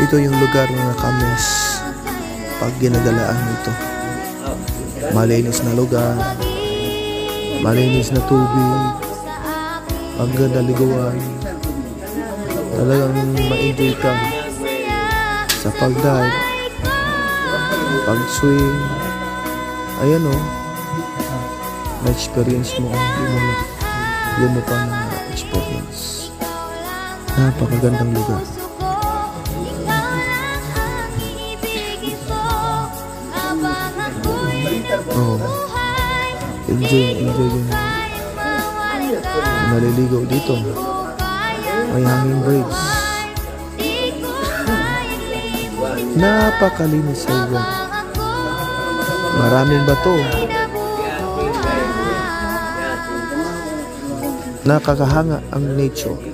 Ito yung lugar na nakamis pag ginagalaan ito. Malinis na lugar, malinis na tubig, ang ganda liguan. Talagang ma-enjoy ka sa pag-dive, pag-swim. Ayan o, na-experience mo ang hindi mo pa na-experience. Napakagandang lugar. Oh, enjoy yun. Maliligo dito. May hanging breaks. Napakalinis sa lugar. Maraming bato. Nakakahanga ang nature.